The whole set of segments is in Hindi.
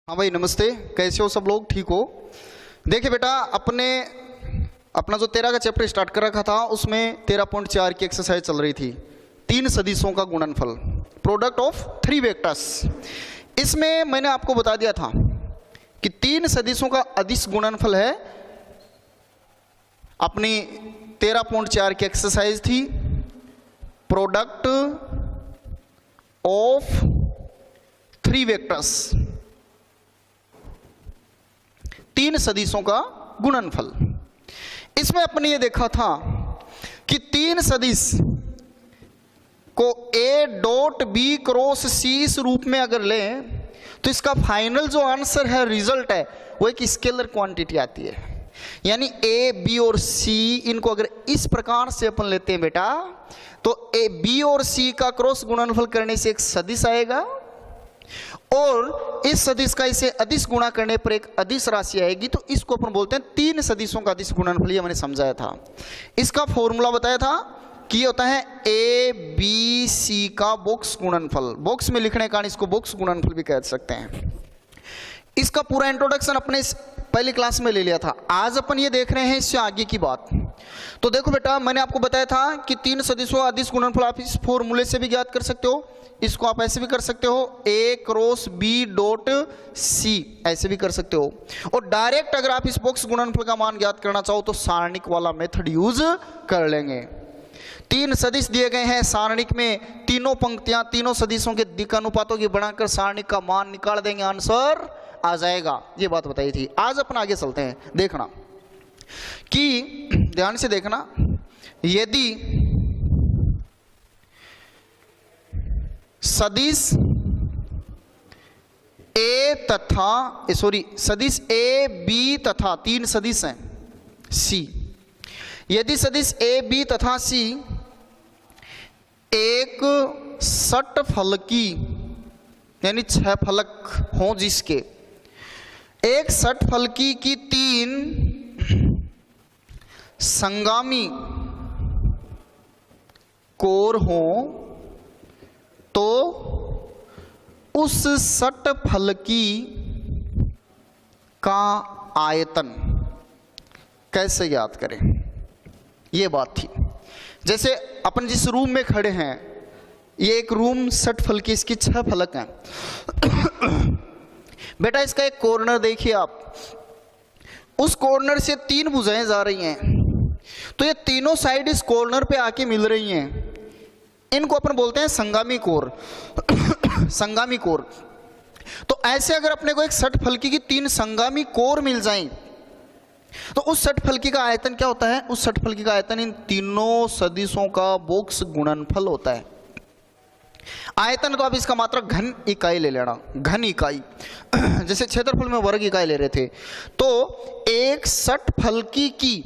हाँ भाई नमस्ते, कैसे हो सब लोग? ठीक हो? देखिए बेटा, अपना जो 13 का चैप्टर स्टार्ट कर रखा था उसमें 13.4 की एक्सरसाइज चल रही थी, 3 सदिशों का गुणनफल, प्रोडक्ट ऑफ 3 वेक्टर्स। इसमें मैंने आपको बता दिया था कि 3 सदिशों का अदिश गुणनफल है। अपनी 13.4 की एक्सरसाइज थी, प्रोडक्ट ऑफ 3 वेक्टर्स, 3 सदिशों का गुणनफल। इसमें अपने ये देखा था कि 3 सदिश को A dot B cross C इस रूप में अगर लें तो इसका फाइनल जो आंसर है, रिजल्ट है, वो एक स्केलर क्वांटिटी आती है। यानी A, B और C इनको अगर इस प्रकार से अपन लेते हैं बेटा, तो A, B और C का क्रॉस गुणनफल करने से एक सदिश आएगा और इस सदिश का इसे अदिश गुणा करने पर एक अदिश राशि आएगी। तो इसको अपन बोलते हैं 3 सदिशों का अदिश गुणनफल। ये मैंने समझाया था। इसका फॉर्मूला बताया था कि ये होता है A, B, C का बॉक्स गुणनफल। बॉक्स में लिखने का इसको बॉक्स गुणनफल भी कह सकते हैं। इसका पूरा इंट्रोडक्शन अपने पहली क्लास में ले लिया था। आज अपन ये देख रहे हैं इससे आगे की बात। तो देखो बेटा, मैंने आपको बताया था कि 3 सदिशों का अदिश गुणनफल आप इस फॉर्मूले से भी ज्ञात कर सकते हो। इसको आप ऐसे भी कर सकते हो, A cross B dot C, ऐसे भी कर सकते हो। और डायरेक्ट अगर आप इस बॉक्स गुणनफल का मान ज्ञात करना चाहो तो सारणिक वाला मेथड यूज कर लेंगे। 3 सदिश दिए गए हैं सारणिक में, तीनों पंक्तियां तीनों सदिशों के दिक् अनुपातों की बनाकर सारणिक का मान निकाल देंगे, आंसर आ जाएगा। ये बात बताई थी। आज अपन आगे चलते हैं। देखना कि ध्यान से देखना, यदि सदिश सदिश A, B तथा 3 सदिश हैं C। यदि सदिश A, B तथा C एक षटफलकी यानी 6 फलक हों, जिसके एक षटफलकी की 3 संगामी कोर हों, तो उस षटफलकी का आयतन कैसे ज्ञात करें, ये बात थी। जैसे अपन जिस रूम में खड़े हैं, ये एक रूम षटफलकी, इसकी 6 फलक हैं। बेटा इसका एक कॉर्नर देखिए आप, उस कॉर्नर से 3 भुजाएं जा रही हैं, तो ये तीनों साइड इस कॉर्नर पे आके मिल रही हैं। इनको अपन बोलते हैं संगामी कोर। संगामी कोर। तो ऐसे अगर अपने को एक षटफलकी की 3 संगामी कोर मिल जाएं, तो उस षटफलकी का आयतन क्या होता है? उस षटफलकी का आयतन इन तीनों सदिशों का बॉक्स गुणनफल होता है। आयतन तो आप इसका मात्रक घन इकाई ले लेना, घन इकाई। जैसे क्षेत्रफल में वर्ग इकाई ले रहे थे, तो एक षटफलकी की,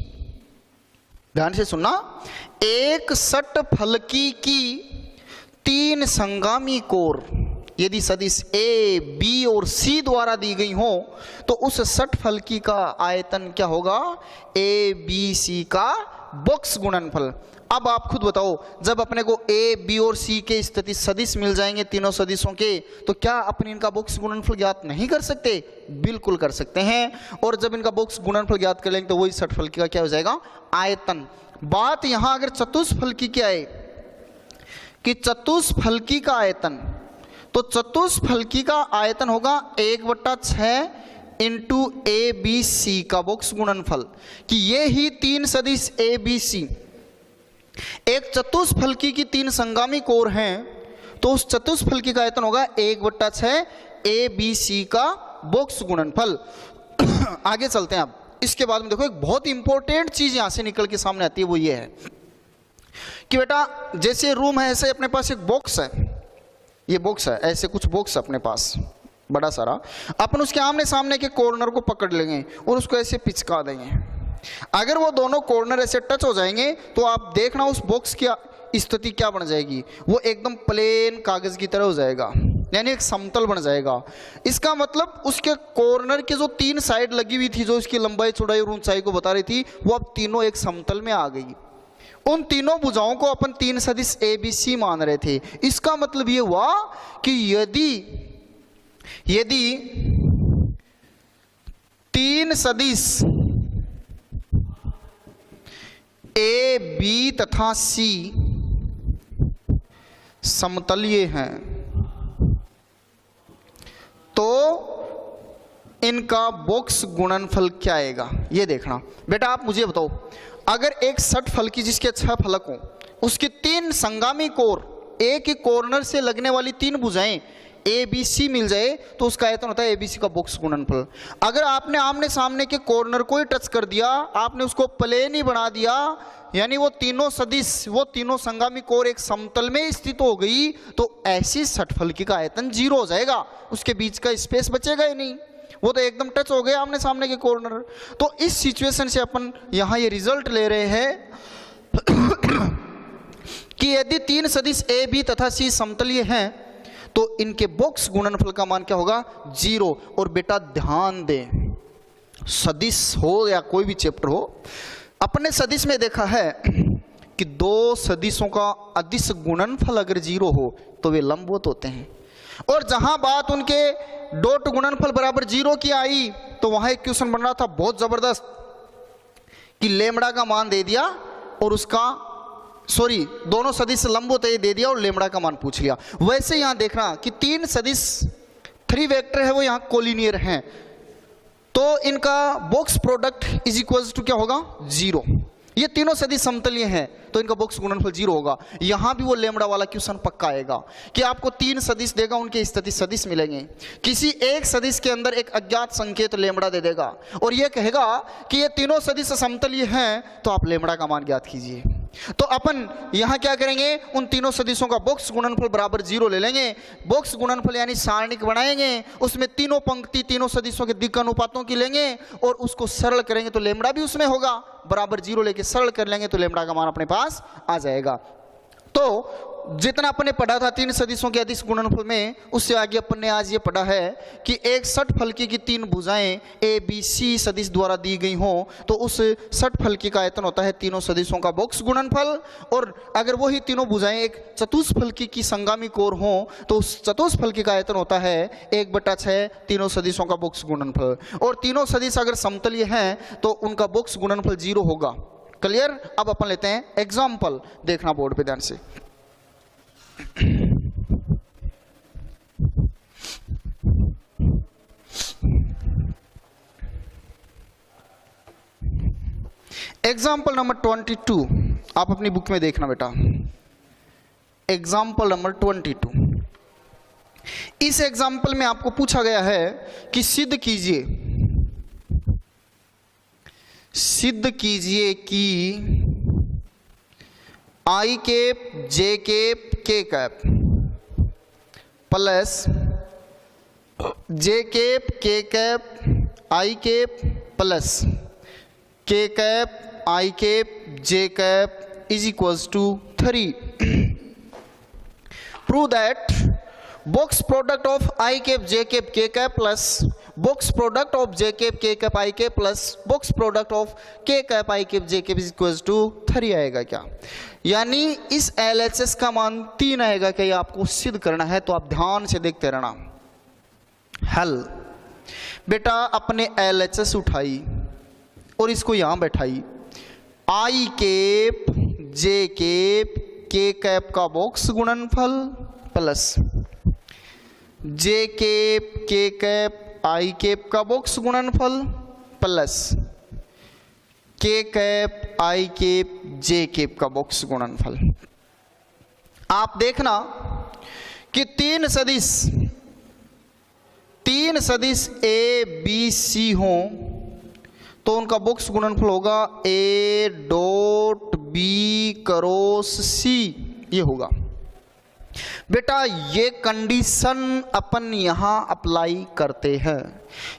ध्यान से सुनना, एक षटफलकी की 3 संगामी कोर यदि सदिश A, B और C द्वारा दी गई हो, तो उस षटफलकी का आयतन क्या होगा? A, B, C का बॉक्स गुणनफल। अब आप खुद बताओ, जब अपने को A, B और C के स्थिति सदिश मिल जाएंगे तीनों सदिशों के, तो क्या अपन इनका बॉक्स गुणनफल ज्ञात नहीं कर सकते? बिल्कुल कर सकते हैं। और जब इनका बॉक्स गुणनफल ज्ञात कर लेंगे तो वही षटफलकी का क्या हो जाएगा? आयतन। बात यहां अगर चतुष्फलकी की आए कि चतुष्फलकी का आयतन, तो चतुष्फलकी का आयतन होगा 1/6 इंटू A, B, C का बॉक्स गुणनफल। कि ये ही 3 सदिश A, B, C एक चतुष्फलकी की 3 संगामी कोर हैं, तो उस चतुष्फलकी का आयतन होगा 1/6 A, B, C का बॉक्स गुणनफल। आगे चलते हैं। अब इसके बाद में देखो, एक बहुत इंपॉर्टेंट चीज यहां से निकल के सामने आती है, वो ये है कि बेटा जैसे रूम है, ऐसे अपने पास एक बॉक्स है। ये बॉक्स है, ऐसे कुछ बॉक्स अपने पास बड़ा सारा। अपन उसके आमने सामने के कॉर्नर को पकड़ लेंगे और उसको ऐसे पिचका देंगे। अगर वो दोनों कॉर्नर ऐसे टच हो जाएंगे, तो आप देखना उस बॉक्स की स्थिति क्या बन जाएगी? वो एकदम प्लेन कागज की तरह हो जाएगा, यानी एक समतल बन जाएगा। इसका मतलब उसके कॉर्नर के जो 3 साइड लगी हुई थी, जो इसकी लंबाई, चौड़ाई और ऊंचाई को बता रही थी, वो अब तीनों एक समतल में आ गई। उन तीनों भुजाओं को अपन 3 सदिश ए बी सी मान रहे थे। इसका मतलब ये हुआ कि यदि सदिश ए बी तथा सी समतलीय हैं तो इनका बॉक्स गुणनफल क्या आएगा, ये देखना। बेटा आप मुझे बताओ, अगर एक षटफल की जिसके 6 फलक हों, उसकी 3 संगामी कोर, एक ही कॉर्नर से लगने वाली 3 भुजाएं ए बी सी मिल जाए तो उसका आयतन होता है ए बी सी का बॉक्स गुणनफल। अगर आपने आमने सामने के कॉर्नर को ही टच कर दिया, आपने उसको प्लेन ही बना दिया, यानी वो तीनों सदिश, वो तीनों संगामी कोर एक समतल में स्थित हो गई, तो ऐसी षटफलकी का आयतन 0 हो जाएगा, उसके बीच का स्पेस बचेगा ही नहीं, वो तो एकदम टच हो गए आमने सामने के कॉर्नर। तो इस सिचुएशन से अपन यहां ये रिजल्ट ले रहे हैं कि यदि 3 सदिश ए बी तथा सी समतलीय हैं तो इनके बॉक्स गुणनफल का मान क्या होगा, 0। और बेटा ध्यान दें, सदिश हो या कोई भी चैप्टर हो, अपने सदिश में देखा है कि 2 सदिशों का अदिश गुणनफल अगर 0 हो तो वे लंबवत होते हैं, और जहां बात उनके डॉट गुणनफल बराबर 0 की आई तो वहां एक क्वेश्चन बन रहा था बहुत जबरदस्त कि लेमड़ा का मान दे दिया और उसका दोनों सदिश लंबवत दे दिया और लेमड़ा का मान पूछ लिया। वैसे यहां देखना कि 3 सदिश 3 वेक्टर है वो यहां कोलिनियर हैं, तो इनका box product is equals to क्या होगा, 0। ये तीनों सदिश समतलीय हैं तो इनका बॉक्स गुणनफल 0 होगा। यहां भी वो लेमड़ा वाला क्वेश्चन पक्का आएगा कि आपको 3 सदिश देगा, उनके स्थिति सदिश मिलेंगे, किसी एक सदिश के अंदर एक अज्ञात संकेत लेमड़ा दे देगा और ये कहेगा कि ये तीनों सदिश समतलीय हैं तो आप लेमड़ा का मान ज्ञात कीजिए। तो अपन यहां क्या करेंगे, उन तीनों सदिशों का बॉक्स गुणनफल बराबर 0 ले लेंगे, बॉक्स गुणनफल यानी सारणिक बनाएंगे, उसमें तीनों पंक्ति तीनों सदिशों के दिक् अनुपातों की लेंगे और उसको सरल करेंगे तो लेमड़ा भी उसमें होगा, बराबर 0 लेके सरल कर लेंगे तो लेमड़ा का मान अपने पास आ जाएगा। तो जितना अपने पढ़ा था 3 सदिशों के अदिश गुणनफल में, उससे आगे अपन ने आज ये पढ़ा है कि एक षटफलकी की 3 भुजाएं ए बी सी सदिश द्वारा दी गई हों तो उस षटफलकी का आयतन होता है तीनों सदिशों का बॉक्स गुणनफल, और अगर वही तीनों भुजाएं एक चतुष्फलकी की संगामी कोर हों तो उस चतुष्फलकी का आयतन होता है 1/6 तीनों सदिशों का बॉक्स गुणनफल, और तीनों सदिश अगर समतलीय हैं तो उनका बॉक्स गुणनफल 0 होगा। क्लियर। अब अपन लेते हैं एग्जाम्पल, देखना बोर्ड पे ध्यान से। एग्जाम्पल नंबर 22 आप अपनी बुक में देखना बेटा। एग्जाम्पल नंबर 22, इस एग्जाम्पल में आपको पूछा गया है कि सिद्ध कीजिए कि i cap j cap k cap plus j cap k cap i cap plus k cap i cap j cap is equals to 3। Prove that box product of i cap j cap k cap plus box product of j cap k cap i cap plus box product of k cap i cap j cap is equals to 3 आएगा क्या, यानी इस LHS का मान 3 आएगा क्या, ये आपको सिद्ध करना है। तो आप ध्यान से देखते रहना। हल बेटा अपने LHS उठाई और इसको यहां बैठाई, आई cap j cap k cap का बॉक्स गुणनफल plus j cap k cap i cap का बॉक्स गुणनफल plus k cap i cap j cap का बॉक्स गुणनफल। आप देखना कि 3 सदिश ए बी सी हों तो उनका बॉक्स गुणनफल होगा ए डॉट बी क्रॉस सी, ये होगा। बेटा ये कंडीशन अपन यहां अप्लाई करते हैं।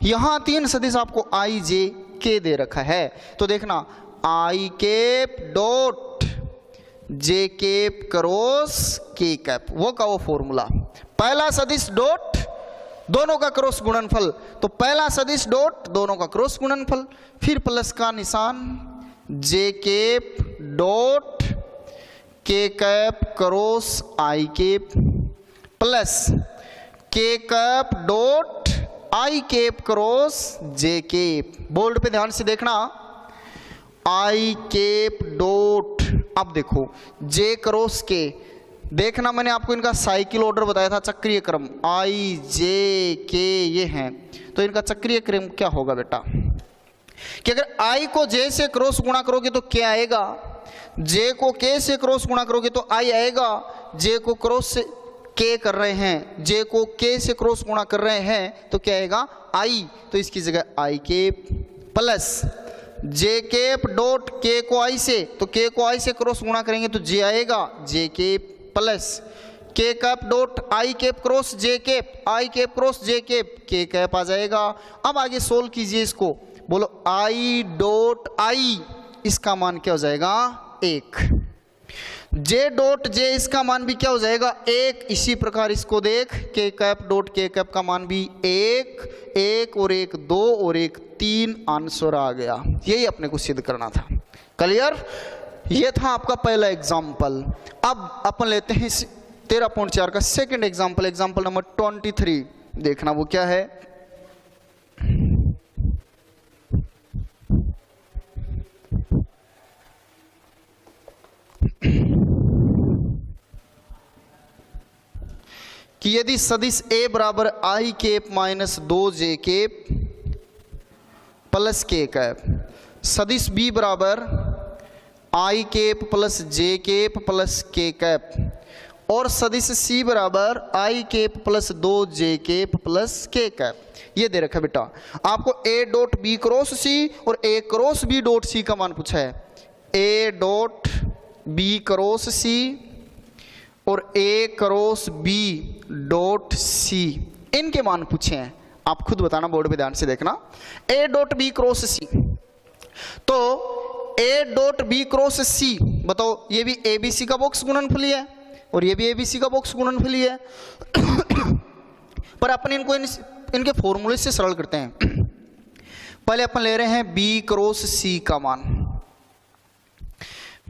यहां 3 सदिश आपको आई जे के दे रखा है तो देखना i cap dot j cap cross k cap, वो का वो फॉर्मूला, पहला सदिश डॉट दोनों का क्रॉस गुणनफल, तो पहला सदिश डॉट दोनों का क्रॉस गुणनफल, फिर प्लस का निशान जे कैप डॉट के cap cross I cap plus k cap dot I cap cross J cap. Board पे ध्यान से देखना, आई कैप डॉट, अब देखो जे क्रॉस के, देखना मैंने आपको इनका साइकिल ऑर्डर बताया था, चक्रीय क्रम, आई जे के ये हैं, तो इनका चक्रीय क्रम क्या होगा बेटा कि अगर आई को जे से क्रॉस गुणा करोगे तो क्या आएगा, जे को के से क्रॉस गुणा करोगे तो आई आएगा, जे को क्रॉस से के कर रहे हैं, जे को के से क्रॉस गुणा कर रहे हैं तो क्या आएगा आई, तो इसकी जगह आई cap plus j cap dot के को आई से, तो के को आई से क्रॉस गुणा करेंगे तो जे आएगा, जे cap plus k cap dot I cap cross J cap, i cap cross J cap, k cap आ जाएगा। अब आगे सोल्व कीजिए इसको, बोलो आई डॉट आई, इसका मान क्या हो जाएगा 1, जे डॉट जे इसका मान भी क्या हो जाएगा 1, इसी प्रकार इसको देख, के कैप डॉट के कैप का मान भी 1, 1 और 1 2 और 1 3, आंसर आ गया। यही अपने को सिद्ध करना था। क्लियर? ये था आपका पहला एग्जाम्पल। अब अपन लेते हैं 13.4 का सेकंड एग्जाम्पल, एग्जाम्पल नंबर 23। देखना वो क्या है। कि यदि सदिश a बराबर i cap minus 2j cap plus k cap, सदिश b बराबर i cap plus j cap plus k cap, और सदिश c बराबर i cap plus 2j cap plus k cap, ये दे रखा है बेटा। आपको a dot b cross c और a cross b dot c का मान पूछा है, a dot b cross c और a cross b dot c, इनके मान पूछे हैं। आप खुद बताना, बोर्ड पे ध्यान से देखना। a dot b cross c, तो a dot b cross c, बताओ ये भी abc का बॉक्स गुणनफली है और ये भी abc का बॉक्स गुणनफली है पर अपन इनको इनके फॉर्मूले से सरल करते हैं। पहले अपन ले रहे हैं b क्रॉस c का मान,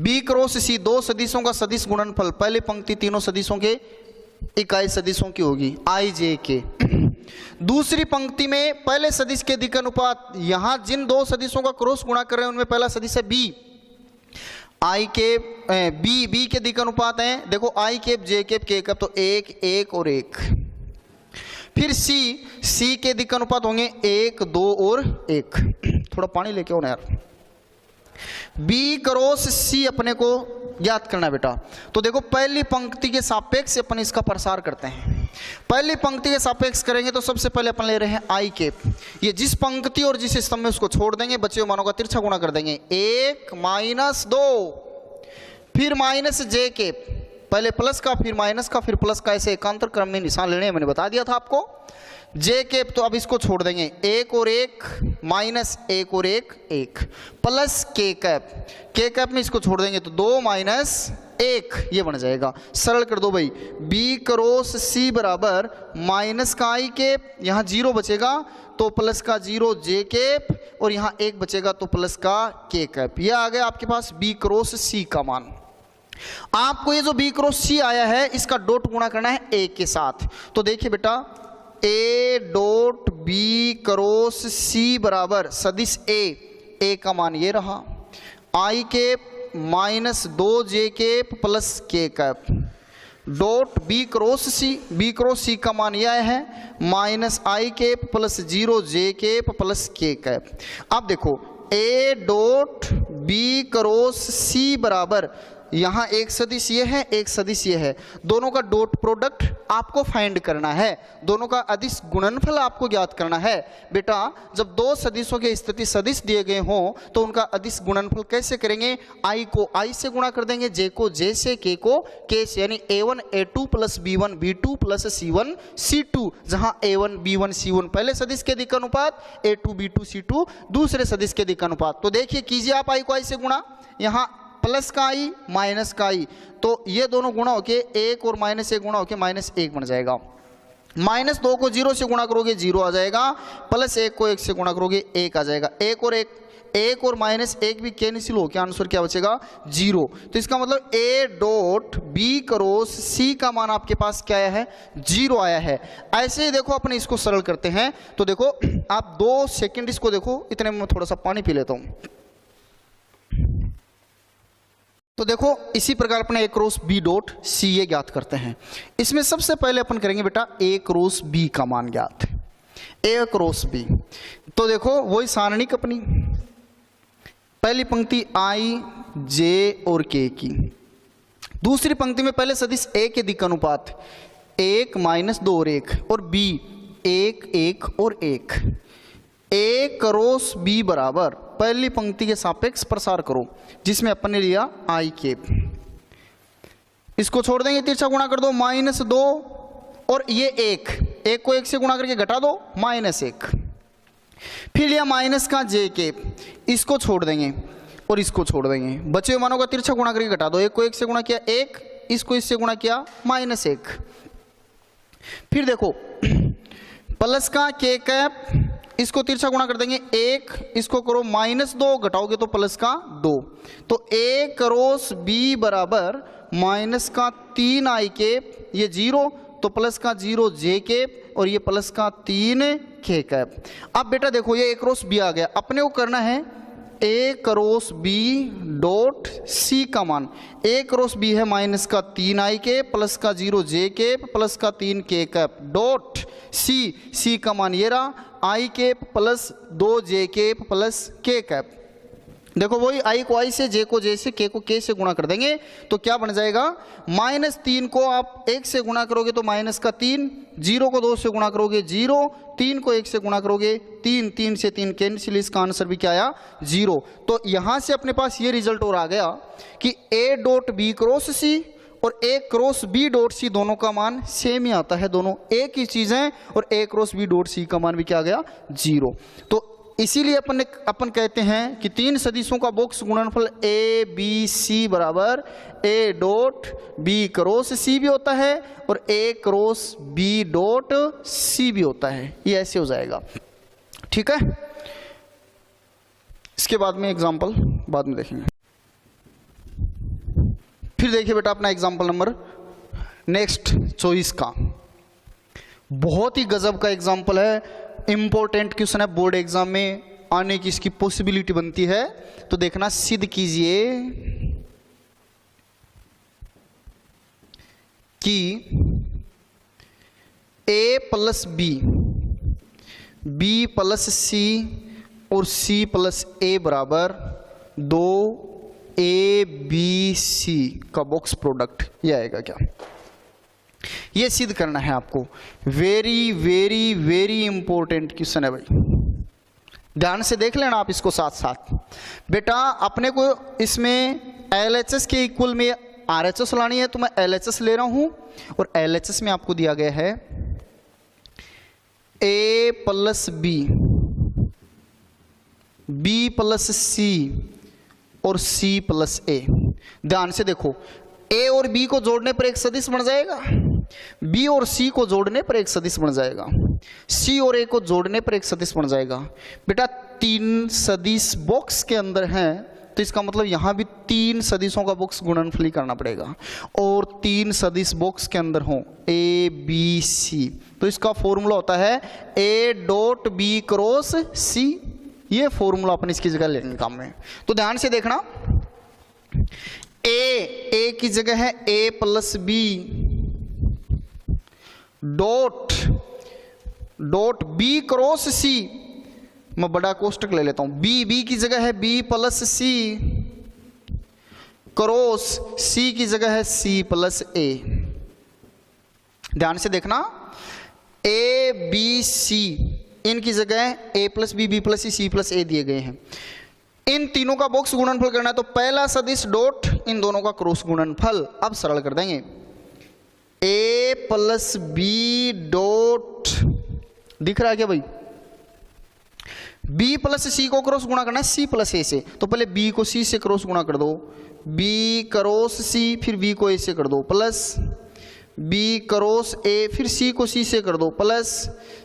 b क्रॉस c दो सदिशों का सदिश गुणनफल, पहली पंक्ति तीनों सदिशों के इकाई सदिशों की होगी आई जे के, दूसरी पंक्ति में पहले सदिश के दिक् अनुपात, यहां जिन दो सदिशों का क्रॉस गुणा कर रहे हैं उनमें पहला सदिश है b, आई के b के दिक् अनुपात है, देखो आई cap j cap k cap, तो 1 1 और 1। फिर c के दिक् अनुपात होंगे 1 2 और 1। थोड़ा पानी लेके आओ ना यार। b क्रॉस c अपने को ज्ञात करना है बेटा, तो देखो पहली पंक्ति के सापेक्ष अपन इसका प्रसार करते हैं। पहली पंक्ति के सापेक्ष करेंगे तो सबसे पहले अपन ले रहे हैं आई कैप, ये जिस पंक्ति और जिस स्तंभ में उसको छोड़ देंगे, बचे हुए मानों का तिरछा गुणा कर देंगे, 1 माइनस 2, फिर माइनस जे कैप, पहले प्लस का फिर माइनस का फिर प्लस का, ऐसे एकांतर क्रम में निशान लेने, मैंने बता दिया था आपको। जे कैप तो अब इसको छोड़ देंगे, 1 और 1 माइनस 1 और 1 1, plus k cap, k cap में इसको छोड़ देंगे तो 2 माइनस 1, ये बन जाएगा। सरल कर दो भाई, b क्रॉस c बराबर माइनस का आई कैप, यहाँ 0 बचेगा तो प्लस का 0 जे कैप, और यहाँ 1 बचेगा तो प्लस का के कैप। यह आ गया आपके पास b क्रॉस c का मान। आपको ये जो b क्रॉस c आया है इसका डॉट गुणा करना है a के साथ, तो देखिए बेटा a dot b cross c बराबर सदिश a का मान ये रहा, i cap minus 2j cap plus k cap, dot b cross c का मान यह है minus i cap plus 0j cap plus k cap. अब देखो a dot b cross c बराबर, यहाँ एक सदिश ये है एक सदिश ये है, दोनों का डॉट प्रोडक्ट आपको फाइंड करना है, दोनों का अदिश गुणनफल आपको ज्ञात करना है। बेटा जब दो सदिशों के स्थिति सदिश दिए गए हों तो उनका अदिश गुणनफल कैसे करेंगे, आई को आई से गुणा कर देंगे, जे को जे से, के को के से, यानी a1 a2 plus b1 b2 plus c1 c2, जहां a1 b1 c1 पहले सदिश के दिक् अनुपात, a2 b2 c2 दूसरे सदिश के दिक् अनुपात। तो देखिए कीजिए आप आई को आई से गुणा, यहाँ प्लस का आई माइनस का आई, तो ये दोनों गुणा होके 1 और माइनस 1 गुणा होके माइनस 1 बन जाएगा। माइनस 2 को 0 से गुणा करोगे 0 आ जाएगा, प्लस 1 को 1 से गुणा करोगे 1 आ जाएगा। 1 और 1 एक और -1 भी कैंसिल हो के आंसर क्या बचेगा 0। तो इसका मतलब A dot B cross C का मान आपके पास क्या आया है 0 आया है। ऐसे ही देखो अपने इसको सरल करते हैं। तो देखो आप 2 सेकंड इसको देखो, इतने में थोड़ा सा पानी पी लेता हूं। तो देखो इसी प्रकार अपने A cross B dot C ये ज्ञात करते हैं। इसमें सबसे पहले अपन करेंगे बेटा A क्रॉस B का मान ज्ञात है, A क्रॉस B। तो देखो वही सारणिक अपनी पहली पंक्ति I J और K की, दूसरी पंक्ति में पहले सदिश A के दिक् अनुपात 1 -2 और 1 और B 1 1 और 1। A क्रॉस B बराबर पहली पंक्ति के सापेक्ष प्रसार करो जिसमें अपन ने लिया I कैप, इसको छोड़ देंगे, तिरछा गुणा कर दो -2 और ये 1 को 1 से गुणा करके घटा दो -1। फिर लिया माइनस का J कैप, इसको छोड़ देंगे और इसको छोड़ देंगे, बचे हुए मानों का तिरछा गुणा करके घटा दो। 1 को 1 से गुणा किया 1, इसको इससे गुणा किया -1। फिर देखो प्लस का K कैप, इसको तिरछा गुणा कर देंगे 1, इसको करो -2 घटाओगे तो प्लस का 2। तो A क्रॉस B बराबर माइनस का 3 I कैप, ये 0 तो प्लस का 0 J कैप और ये प्लस का 3 K कैप। अब बेटा देखो ये A क्रॉस B आ गया, अपने को करना है A cross B dot C का मान। A क्रॉस B है माइनस का 3 I कैप प्लस का 0 J कैप प्लस का 3 K कैप डॉट C का मान ये रहा I cap plus 2 J cap plus K cap. देखो वही I को I से, J को J से, K को K से गुणा कर देंगे तो क्या बन जाएगा -3 को आप 1 से गुणा करोगे तो -3, 0 को 2 से गुणा करोगे 0, 3 को 1 से गुणा करोगे 3, 3 से 3 कैंसिल, इसका आंसर भी क्या आया 0। तो यहां से अपने पास ये रिजल्ट और आ गया कि A dot B cross C और A cross B dot C दोनों का मान सेम ही आता है, दोनों एक ही चीज है और A cross B dot C का मान भी क्या आ गया 0। तो इसीलिए अपन कहते हैं कि 3 सदिशों का बॉक्स गुणनफल A B C बराबर A dot B cross C भी होता है और A cross B dot C भी होता है। ये ऐसे हो जाएगा, ठीक है। इसके बाद में एग्जांपल बाद में देखेंगे। फिर देखिए बेटा अपना एग्जांपल नंबर नेक्स्ट 24 का, बहुत ही गजब का एग्जांपल है, इंपॉर्टेंट क्वेश्चन है, बोर्ड एग्जाम में आने की इसकी पॉसिबिलिटी बनती है। तो देखना, सिद्ध कीजिए कि A plus B, B plus C और C प्लस A बराबर 2 ABC का बॉक्स प्रोडक्ट, ये आएगा क्या? ये सिद्ध करना है आपको। Very very very important question है भाई, ध्यान से देख लेना आप इसको साथ साथ। बेटा अपने को इसमें LHS के इक्वल में RHS लानी है, तो मैं LHS ले रहा हूं और LHS में आपको दिया गया है A plus B, B plus C और C प्लस A। ध्यान से देखो, A और B को जोड़ने पर एक सदिश बन जाएगा, B और C को जोड़ने पर एक सदिश बन जाएगा, C और A को जोड़ने पर एक सदिश बन जाएगा। बेटा 3 सदिश बॉक्स के अंदर हैं, तो इसका मतलब यहां भी 3 सदिशों का बॉक्स गुणनफली करना पड़ेगा और 3 सदिश बॉक्स के अंदर हो A B C, तो इसका फॉर्मूला होता है A dot B cross C। ये फॉर्मूला अपन इसकी जगह लेंगे काम में। तो ध्यान से देखना, A की जगह है A plus B dot B cross C, मैं बड़ा कोष्टक ले लेता हूं, B की जगह है B plus C cross C की जगह है C प्लस A। ध्यान से देखना, A B C इनकी जगह A plus B plus C plus A दिए गए हैं। इन तीनों का बॉक्स गुणनफल करना है, तो पहला सदिश डॉट इन दोनों का क्रॉस गुणनफल। अब सरल कर देंगे, A प्लस B डॉट, दिख रहा है क्या भाई? B प्लस C को क्रॉस गुणा करना है C प्लस A से, तो पहले B को C से क्रॉस गुणा कर दो, B क्रॉस C, फिर B को A से कर दो, प्लस बी क्रॉस ए, फिर सी को सी से कर दो plus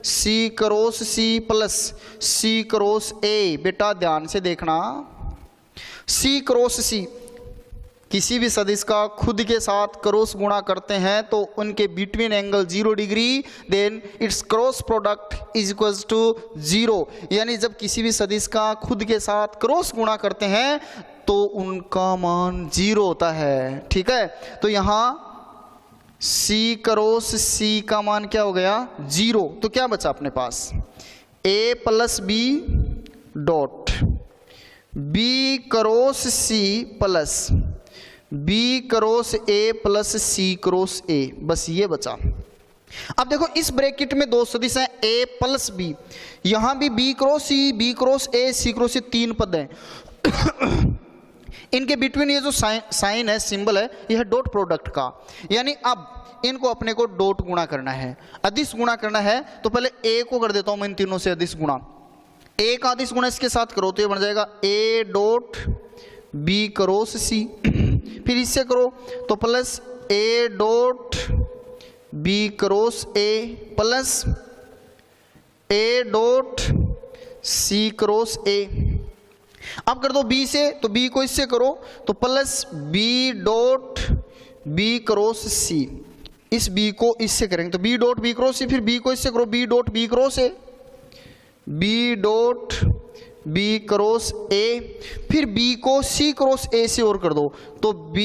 C cross C plus C cross A. बेटा ध्यान से देखना, सी क्रॉस सी, किसी भी सदिश का खुद के साथ क्रॉस गुणा करते हैं तो उनके between angle 0 degree, then its cross product is equals to 0। यानी जब किसी भी सदिश का खुद के साथ क्रॉस गुणा करते हैं तो उनका मान 0 होता है। ठीक है, तो यहां सी क्रॉस सी का मान क्या हो गया 0। तो क्या बचा अपने पास a plus B dot B cross C plus B cross A plus C cross A, बस ये बचा। अब देखो इस ब्रैकेट में दो सदिश हैं a प्लस बी, यहां भी b cross C, b cross A, C cross A, तीन पद हैं। इनके बिटवीन ये जो साइन है, सिंबल है, यह है डॉट प्रोडक्ट का। यानी अब इनको अपने को डॉट गुणा करना है, अदिश गुणा करना है। तो पहले a को कर देता हूं मैं इन तीनों से अदिश गुणा। a का अदिश गुणा इसके साथ करो तो ये बन जाएगा a डॉट b क्रॉस सी, फिर इससे करो तो plus a dot b cross A plus a dot c cross ए। अब कर दो b से, तो b को इससे करो तो plus b dot b cross c। इस b को इससे करेंगे तो b dot b cross c, फिर b को इससे करो b dot b cross a, b dot b cross a, फिर b को c क्रॉस a से और कर दो तो b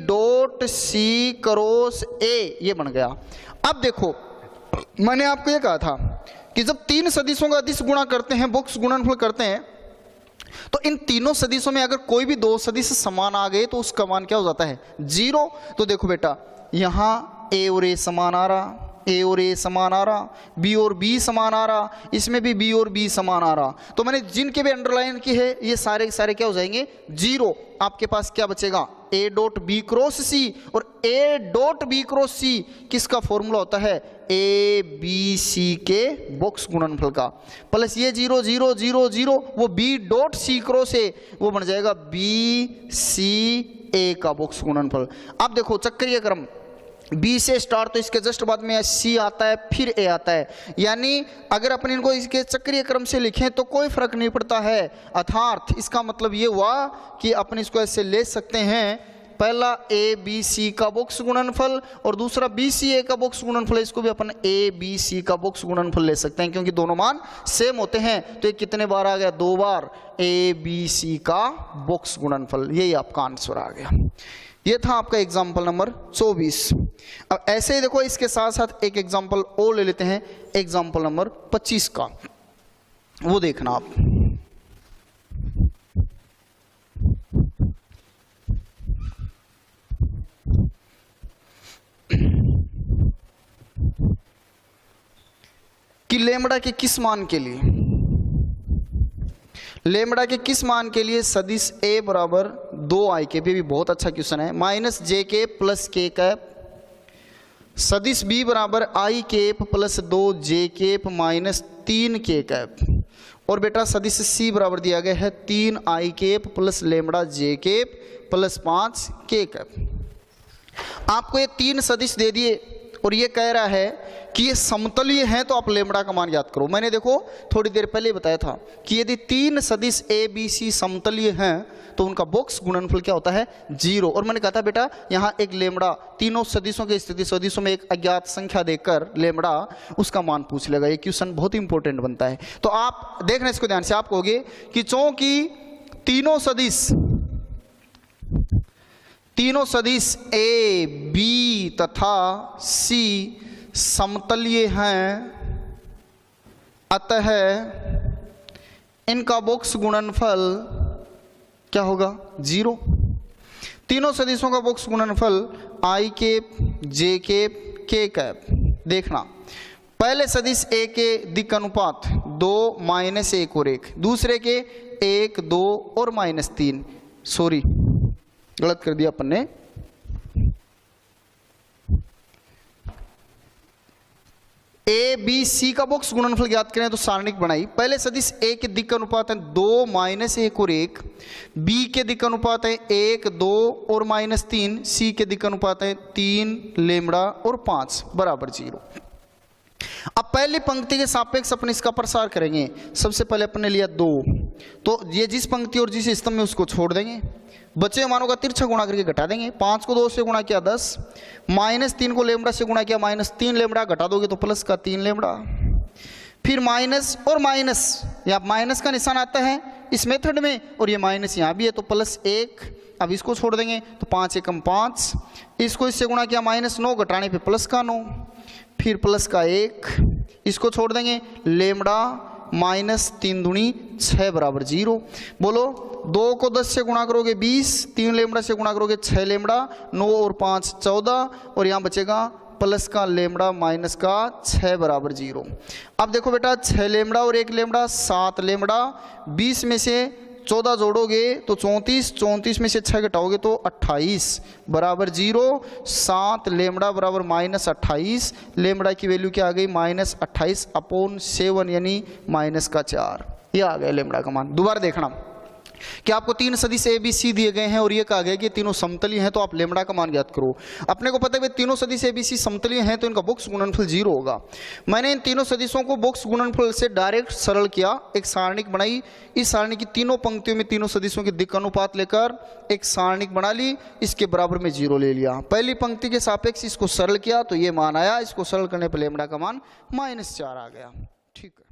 dot c cross a, ये बन गया। अब देखो मैंने आपको ये कहा था कि जब तीन सदिशों का अदिश गुणा करते हैं, बॉक्स गुणनफल करते हैं, तो इन तीनों सदिशों में अगर कोई भी दो सदिश समान आ गए तो उसका मान क्या हो जाता है 0। तो देखो बेटा यहां a और a समान आ रहा, a और a समान आ रहा, b और b समान आ रहा, इसमें भी b और b समान आ रहा। तो मैंने जिनके भी अंडरलाइन की है ये सारे के सारे क्या हो जाएंगे 0। आपके पास क्या बचेगा a dot b cross c, और a dot b cross c किसका फॉर्मूला होता है a b c के बॉक्स गुणनफल का, प्लस ये 0 0 0 0 वो b dot c cross a, वो बन जाएगा b c a का बॉक्स गुणनफल। अब देखो चक्रीय क्रम B से स्टार्ट, तो इसके जस्ट बाद में C आता है, फिर A आता है। यानी अगर अपन इनको इसके चक्रीय क्रम से लिखें तो कोई फर्क नहीं पड़ता है। अर्थात इसका मतलब ये हुआ कि अपन इसको ऐसे ले सकते हैं, पहला A B C का बॉक्स गुणनफल और दूसरा B C A का बॉक्स गुणनफल, इसको भी अपन A B C का बॉक्स गुणनफल ले सकते हैं क्योंकि दोनों मान सेम होते हैं। तो ये कितने बार आ गया 2 बार A B C का बॉक्स गुणनफल, यही आपका आंसर आ गया। ये था आपका एग्जाम्पल नंबर 24। अब ऐसे ही देखो इसके साथ साथ एक एग्जाम्पल और ले लेते हैं, एग्जाम्पल नंबर 25 का, वो देखना आप। कि लेमड़ा के किस मान के लिए, लेमड़ा के किस मान के लिए सदिश a बराबर 2i कैप, ये भी बहुत अच्छा क्वेश्चन है, माइनस जे कैप प्लस के कैप, सदिश b बराबर i cap plus 2 J cap minus 3 के कैप, और बेटा सदिश c बराबर दिया गया है 3i कैप प्लस लेमड़ा जे कैप प्लस 5 के कैप। आपको ये तीन सदिश दे दिए और ये कह रहा है कि ये समतलीय हैं तो आप लेमड़ा का मान याद करो। मैंने देखो थोड़ी देर पहले बताया था कि यदि तीन सदिश a b c समतलीय हैं तो उनका बॉक्स गुणनफल क्या होता है 0। और मैंने कहा था बेटा यहाँ एक लेमड़ा, तीनों सदिशों के स्थिति सदिशों में एक अज्ञात संख्या देकर लेमड़ा उसका मान पूछ लेगा। ये क्वेश्चन बहुत इंपॉर्टेंट बनता है। तो आप देखना इसको ध्यान से, आप कहोगे कि चूंकि तीनों सदिश a b तथा c समतलीय हैं, अतः इनका बॉक्स गुणनफल क्या होगा 0। तीनों सदिशों का बॉक्स गुणनफल i cap j cap k cap. देखना पहले सदिश a के दिक् अनुपात 2 माइनस 1 और 1, दूसरे के 1 2 और माइनस 3, सॉरी गलत कर दिया अपन ने, ए बी सी का बॉक्स गुणनफल ज्ञात करें तो सारणिक बनाई। पहले सदिश ए के दिक् अनुपात है 2 माइनस 1 और 1, बी के दिक् अनुपात है 1 2 और माइनस 3, सी के दिक् अनुपात है 3 लेमड़ा और 5 बराबर 0। अब पहली पंक्ति के सापेक्ष अपन इसका प्रसार करेंगे। सबसे पहले अपन ने लिया 2, तो ये जिस पंक्ति और जिस स्तंभ में उसको छोड़ देंगे, बचे मानों का तिरछा गुणा करके घटा देंगे। 5 को 2 से गुणा किया 10, माइनस 3 को लेमड़ा से गुणा किया माइनस 3 लेमड़ा, घटा दोगे तो प्लस का 3 लेमड़ा। फिर माइनस और माइनस, यहाँ माइनस का निशान आता है इस मेथड में और ये माइनस यहाँ भी है तो प्लस 1। अब इसको छोड़ देंगे तो 5 एकम 5, इसको इससे गुणा किया माइनस 9, घटाने पे प्लस का 9, फिर प्लस का 1, इसको छोड़ देंगे लेमड़ा माइनस 3 दूनी 6 बराबर 0। बोलो 2 को 10 से गुणा करोगे 20, 3 लेमड़ा से गुणा करोगे 6 लेमड़ा, 9 और 5 14 और यहाँ बचेगा प्लस का लेमड़ा माइनस का 6 बराबर 0। अब देखो बेटा 6 लेमड़ा और 1 लेमड़ा 7 लेमड़ा, 20 में से 14 जोड़ोगे तो 34, 34 में से 6 घटाओगे तो 28 बराबर 0। 7 लेमड़ा बराबर माइनस 28, लेमड़ा की वैल्यू क्या आ गई माइनस 28 अपॉन 7 यानी माइनस का 4। ये आ गया लेमड़ा का मान। दोबारा देखना कि आपको 3 सदिश ए बी सी दिए गए हैं और ये कहा गया कि तीनों समतलीय हैं, तो आप लेमड़ा का मान ज्ञात करो। अपने को पता है कि तीनों सदिश ए बी सी समतलीय हैं तो इनका बॉक्स गुणनफल 0 होगा। मैंने इन तीनों सदिशों को बॉक्स गुणनफल से डायरेक्ट सरल किया, एक सारणिक बनाई। इस सारणी की तीनों पंक्तियों में तीनों सदिशों के दिक् अनुपात लेकर एक सारणिक बना ली, इसके बराबर में 0 ले लिया। पहली पंक्ति के सापेक्ष इसको सरल किया तो ये मान आया, इसको सरल करने पर लेमड़ा का मान -4 आ गया। ठीक है।